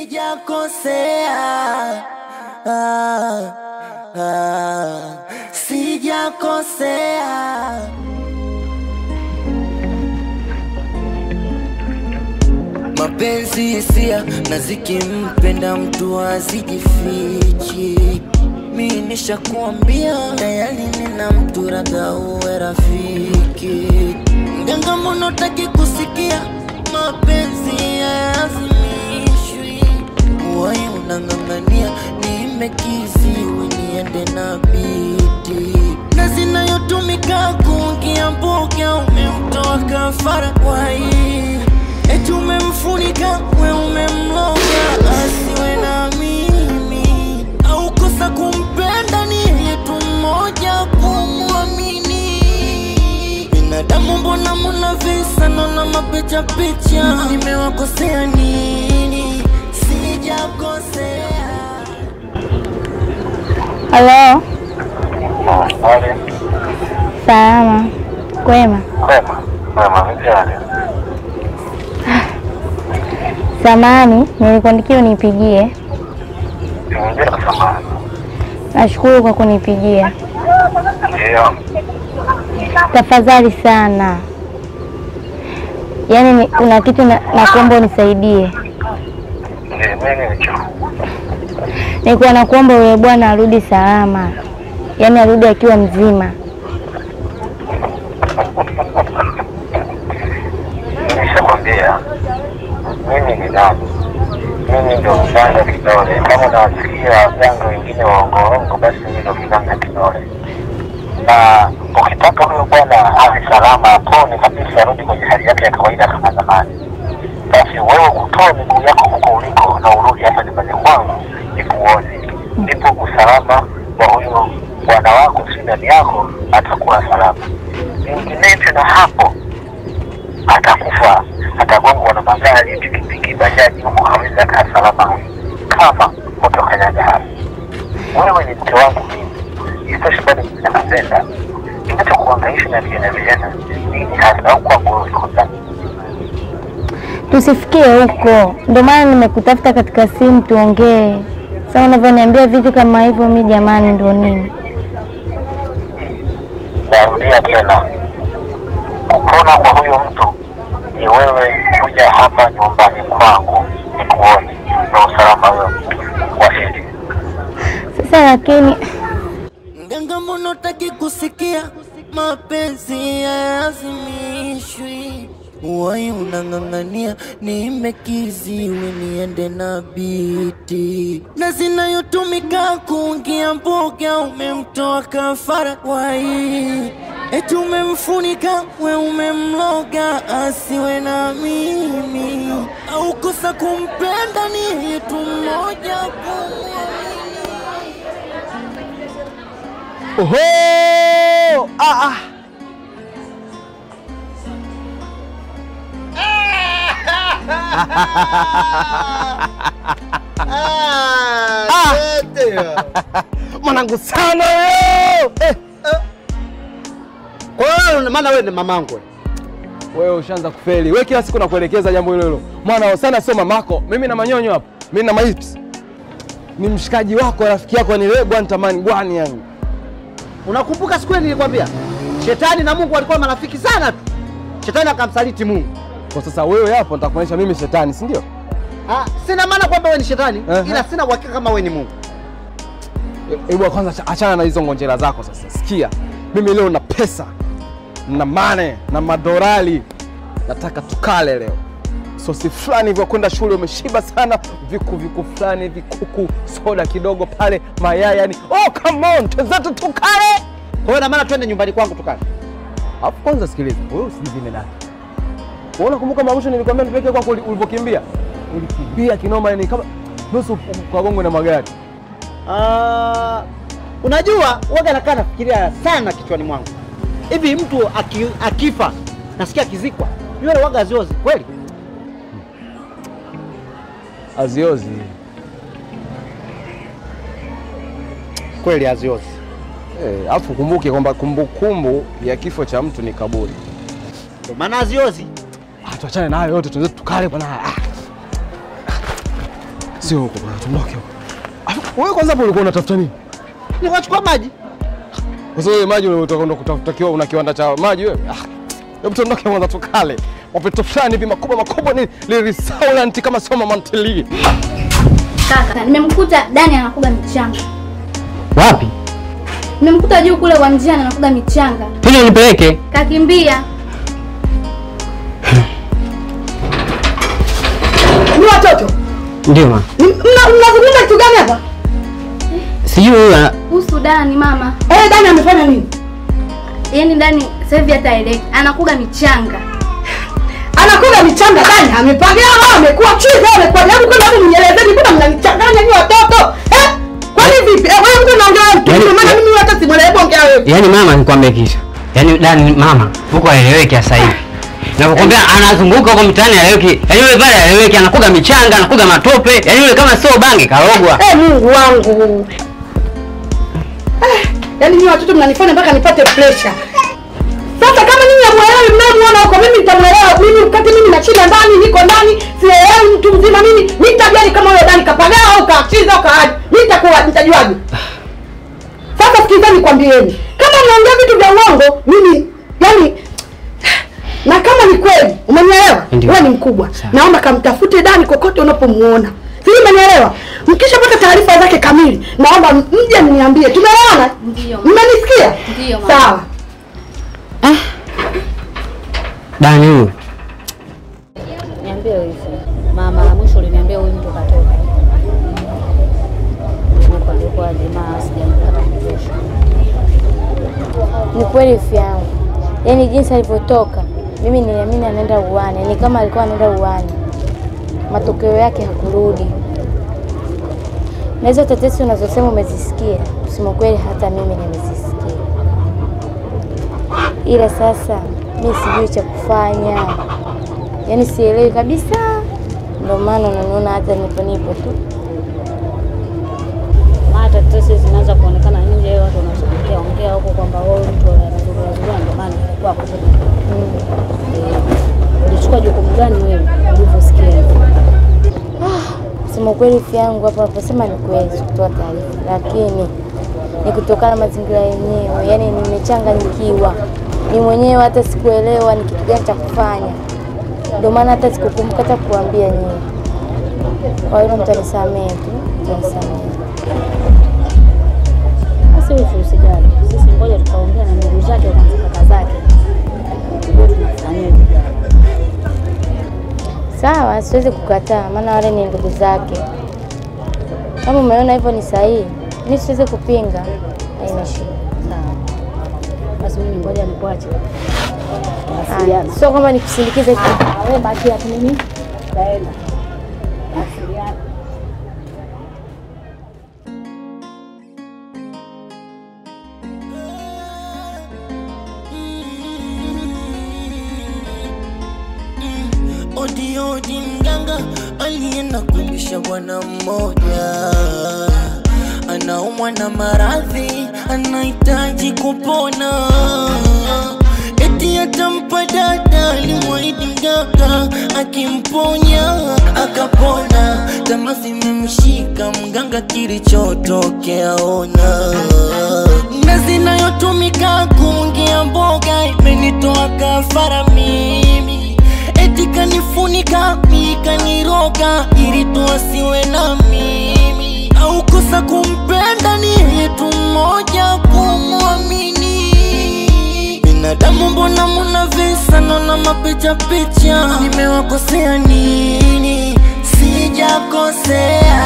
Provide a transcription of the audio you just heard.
sijakosea, sijakosea. Mapenzi hisia na zikimpenda mtu hazijifichi. Mimi nishakuambia tayari nina mtu, radha uwe rafiki. Mganga mbona hutaki kusikia? Mapenzi hayazimishwi. Wewe unang'ang'ania nimekiziwi niende na biti. Na zinayotumika kuingia mboga umemtoa kafara kwa hii. Eti umemfunika we umemloga asiwe na mimi. Au kosa kumpenda ni yetu mmoja kumwamini. Binadamu mbona muna visa na mapicha picha? Nimewakosea nini? Sijakosea. Halo. Hali. Salama. Kwema. Kwema vipi? Samahani, nilikuandikia unipigie. Ndio samahani. Nashukuru kwa kunipigia. Ndio. Tafadhali sana. Yaani kuna kitu nakuomba unisaidie. Mimi nicho. Nilikuwa nakuomba yule bwana arudi salama. Yaani arudi akiwa mzima. Nishakwambia mimi ni nani? Mimi ndio mganga Kinole. Kama unawasikia waganga wengine waongo, basi mimi ndio mganga Kinole. Na ukitaka huyo bwana awe salama, apone kabisa, arudi kwenye hali yake ya kawaida kama zamani, basi wewe kutoa miguu yako huko uliko na urudi hapa nyumbani kwangu nikuone. Ndipo usalama wa huyo bwana wako ndani yako atakuwa salama. Vinginevyo na hapo atakufa, atagongwa na magari, pikipiki, bajaji, huko hawezi kaa salama kama utokanyaga hapa. Wewe ni mke wangu mimi, isitoshe bado ninakupenda. Ninachokuhangaisha na vijana nini hasa au kwa moyo uko ndani? Tusifikie huko. Ndio maana nimekutafuta katika simu tuongee. Sasa unavyoniambia vitu kama hivyo, mimi jamani ndio nini? Narudia tena, kupona kwa huyo mtu ni wewe kuja hapa nyumbani kwangu nikuone na usalama wewe wa hili. Sasa lakini mganga mbona hutaki kusikia? Mapenzi hayazimishwi. Wewe unang'ang'ania nimekiziwi niende na biti. Na zinayotumika kuingia mboga umemtoa kafara kwa hii. Eti umemfunika we umemloga asiwe na mimi. Au kosa kumpenda ni yetu mmoja kumwamini. Oho! Mwanangu sana wewe. Kwa hiyo maana wewe ni mamangu. Wewe ushaanza kufeli. Wewe kila siku nakuelekeza jambo hilo hilo. Mwana sana sio mamako. Mimi na manyonyo hapa. Mimi na maips. Ni mshikaji wako, rafiki yako, ni wewe bwana tamani gwani yangu. Unakumbuka siku ile nilikwambia? Shetani na Mungu walikuwa marafiki sana tu. Shetani akamsaliti Mungu. Kwa sasa wewe hapo nitakuonyesha mimi shetani, si ndio? Sina maana kwamba wewe ni shetani, ila sina uhakika kama wewe ni Mungu. Hebu kwanza achana na hizo ngonjera zako sasa. Sikia. Mimi leo na pesa, na mane, na madorali. Nataka tukale leo. Sosi fulani hivyo kwenda shule umeshiba sana, viku fulani, vikuku, soda kidogo pale, mayai yani. Oh come on, tuzetu tukale. Kwa hiyo na maana twende nyumbani kwangu tukale. Hapo kwanza sikiliza, wewe usizime ndani. Unaona kumbuka mwisho nilikwambia nipeleke kwako ulipokimbia? Ulikimbia kinoma yani kama nusu kwa gongo na magari. Unajua waga nakaa nafikiria sana kichwani mwangu. Hivi mtu akifa nasikia kizikwa, yule waga aziozi kweli? Aziozi. Kweli aziozi. Alafu kumbuke kwamba kumbukumbu ya kifo cha mtu ni kaburi. Ndio maana aziozi. Tuachane na hayo yote, tuanze tukale bwana. Sio huko bwana, tuondoke huko. Wewe kwanza hapo ulikuwa unatafuta nini? Nikachukua maji. Kwa sababu maji unataka kutafuta una kiwanda cha maji wewe? Hebu tuondoke kwanza tukale. Wapeto fulani hivi makubwa ni restaurant kama soma Mantili. Kaka, nimemkuta Dani anakuga michanga. Wapi? Nimemkuta juu kule uwanjani anakuga michanga. Tuje nipeleke. Kakimbia. Ni watoto? Ndio mama. Mnazungumza kitu gani hapa? Sijui wewe. Kuhusu Dani mama. Dani amefanya nini? Yaani Dani sasa hivi hata eleki anakuga michanga. Anakuga michanga Dani? Amepaga au amekuwa chizi au amekuwa hebu kwenda hapo mnielezeni mbona mnanichanganya nyinyi watoto? Kwani vipi? Wewe mtu unaongea mtu ndio maana mimi hata simuelewi hebu ongea wewe. Yaani mama nikwambie kitu. Yaani Dani mama huko aeleweki sasa hivi. Nakwambia anazunguka huko mtaani aeleweki. Yaani yule pale aeleweki anakuga michanga, anakuga matope. Yaani yule kama sio bangi karogwa. Mungu wangu. Yaani nyinyi watoto mnanifanya mpaka nipate pressure. Sasa kama nyinyi hamuelewi mnamuona huko mimi nitamuelewa mimi wakati mimi na shida ndani niko ndani sielewi mtu mzima mimi nitajali kama yule Dani kapagaa au kachiza au kaaje. Nitajuaje? Sasa sikizeni nikwambieni. Kama mnaongea vitu vya uongo mimi yani na kama ni kweli, umenielewa? Wewe ni mkubwa. Naomba kamtafute Dani kokote unapomuona. Sisi umenielewa? Mkishapata taarifa zake kamili, naomba mje mniambie. Tumeelewana? Ndio. Mmenisikia? Ndio mama. Sawa. Dani huyu. Niambie hivi. Mama la mwisho uliniambia huyu mtu katoka. Kwa jamaa sijampata kesho. Ni kweli yangu. Yaani jinsi alivyotoka, mimi niliamini anaenda uani. Ni kama alikuwa anaenda uani. Matokeo yake hakurudi. Na hizo tetesi unazosema umezisikia, kusema kweli hata mimi nimezisikia. Ila sasa mimi sijui cha kufanya. Yaani sielewi kabisa. Ndio maana unaniona hata nipo tu. Hata tetesi zinaanza kuonekana nje, watu wanazungumzia ongea huko kwamba wao mtu anazungumza ndio maana alikuwa hapo. Ulichukua jukumu gani wewe ulivyosikia hivyo? Sema kweli yangu hapa naposema ni kweli kutoa taarifa, lakini ni kutokana na mazingira yenyewe. Yaani nimechanganyikiwa. Ni mwenyewe hata sikuelewa ni kitu gani cha kufanya. Ndio maana hata sikukumbuka hata kuambia nyinyi. Kwa hiyo mtanisamehe tu, mtanisamehe. Basi wewe usijali. Sisi ngoja tukaongea na ndugu zake na kaka zake. Sawa, siwezi kukataa maana wale ni ndugu zake. Kama umeona hivyo ni sahihi, mimi siwezi kupinga. Haina shida. Sawa. Basi mimi ngoja nikuache. Sio kama nikusindikize tu. Wewe baki hapo mimi. Taenda. Asiliana. Odi mganga alienda kubisha bwana mmoja, anaumwa na maradhi, anahitaji kupona. Eti atampa dada, alimwahidi mganga akimponya akapona. Tamaa zimemshika mganga, kilichotokea ona. Nazi inayotumika kuongea mboga imenitoa kafara mimi. Eti kanifunika mikaniroga ili tuasiwe na mimi. Au kosa kumpenda ni yetu mmoja kumwamini. Binadamu mbona muna visa na mapicha picha. Nimewakosea nini? Sijakosea.